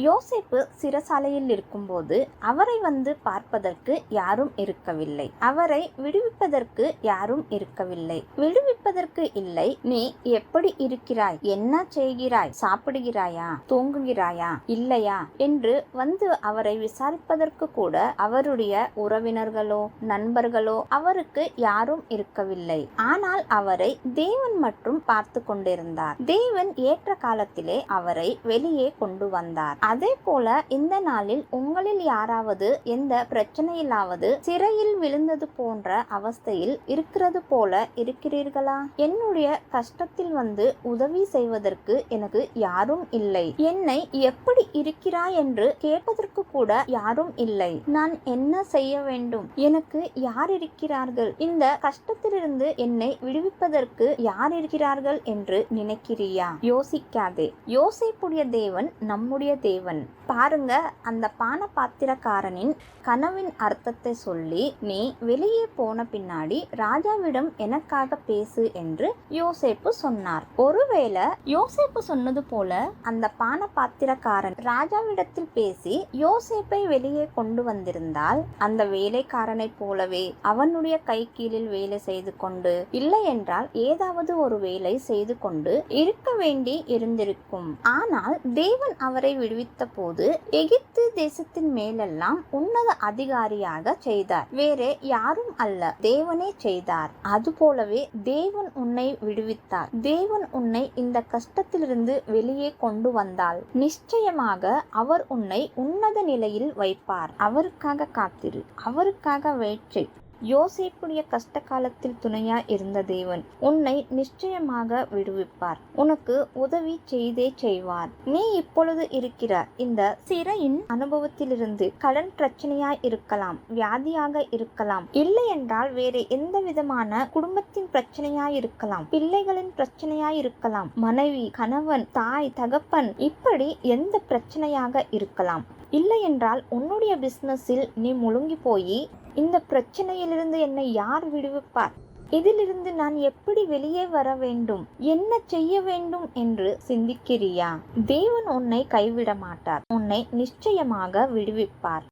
யோசேப்பு சிறைசாலையில் இருக்கும்போது அவரை வந்து பார்ப்பதற்கு யாரும் இருக்கவில்லை. அவரை விடுவிப்பதற்கு யாரும் இருக்கவில்லை. விடுவிப்பதற்கு இல்லை. நீ எப்படி இருக்கிறாய், என்ன செய்கிறாய், சாப்பிடுகிறாயா, தூங்குகிறாயா, இல்லையா என்று வந்து அவரை விசாரிப்பதற்கு கூட அவருடைய உறவினர்களோ நண்பர்களோ அவருக்கு யாரும் இருக்கவில்லை. ஆனால் அவரை தேவன் மட்டும் பார்த்து கொண்டிருந்தார். தேவன் ஏற்ற காலத்திலே அவரை வெளியே கொண்டு வந்தார். அதே போல இந்த நாளில் உங்களில் யாராவது எந்த பிரச்சனையிலாவது சிறையில் விழுந்தது போன்ற அவஸ்தையில் இருக்கிறது போல இருக்கிறீர்களா? என்னுடைய கஷ்டத்தில் வந்து உதவி செய்வதற்கு எனக்கு யாரும் இல்லை. என்னை எப்படி இருக்கிறாய் என்று கேட்பதற்கு கூட யாரும் இல்லை. நான் என்ன செய்ய வேண்டும்? எனக்கு யார் இருக்கிறார்கள்? இந்த கஷ்டத்திலிருந்து என்னை விடுவிப்பதற்கு யார் இருக்கிறார்கள் என்று நினைக்கிறியா? யோசிக்காதே. யோசேப்புடைய தேவன் நம்முடைய தேவன். பாருங்க, அந்த பான பாத்திரக்காரனின் கனவின் அர்த்தத்தை சொல்லி, நீ வெளியே போன பின்னாடி ராஜாவிடம் எனக்காக பேசு என்று யோசேப்பு சொன்னார். ஒருவேளை யோசேப்பு சொன்னது போல அந்த பான பாத்திரக்காரன் ராஜாவிடத்தில் பேசி யோசேப்பை வெளியே கொண்டு வந்திருந்தால், அந்த வேலைக்காரனை போலவே அவனுடைய கை கீழில் வேலை செய்து கொண்டு, இல்லை என்றால் ஏதாவது ஒரு வேலை செய்து கொண்டு இருக்க வேண்டி இருந்திருக்கும். ஆனால் தேவன் அவரை விடுவித்த போது எகிப்து தேசத்தின் மேலெல்லாம் உன்னத அதிகாரியாக செய்தார். வேறே யாரும் அல்ல, தேவனே செய்தார். அதுபோலவே தேவன் உன்னை விடுவித்தார். தேவன் உன்னை இந்த கஷ்டத்திலிருந்து வெளியே கொண்டு வந்தால் நிச்சயமாக அவர் உன்னை உன்னத நிலையில் வைப்பார். அவருக்காக காத்திரு, அவருக்காக வெயிட். யோசேப்புடைய கஷ்ட காலத்தில் துணையா இருந்த தேவன் உன்னை நிச்சயமாக விடுவிப்பார். உனக்கு உதவி செய்தே செய்வார். நீ இப்பொழுது இருக்கிற இந்த சிறையின் அனுபவத்திலிருந்து கடன் பிரச்சனையாய் இருக்கலாம், வியாதியாக இருக்கலாம், இல்லை என்றால் வேறு எந்த விதமான குடும்பத்தின் பிரச்சனையாய் இருக்கலாம், பிள்ளைகளின் பிரச்சனையாய் இருக்கலாம், மனைவி, கணவன், தாய், தகப்பன், இப்படி எந்த பிரச்சனையாக இருக்கலாம். இல்லை என்றால் உன்னுடைய பிசினஸில் நீ முழுங்கி போய் இந்த பிரச்சனையிலிருந்து என்னை யார் விடுவிப்பார், இதிலிருந்து நான் எப்படி வெளியே வர வேண்டும், என்ன செய்ய வேண்டும் என்று சிந்திக்கிறியா? தேவன் உன்னை கைவிட மாட்டார். உன்னை நிச்சயமாக விடுவிப்பார்.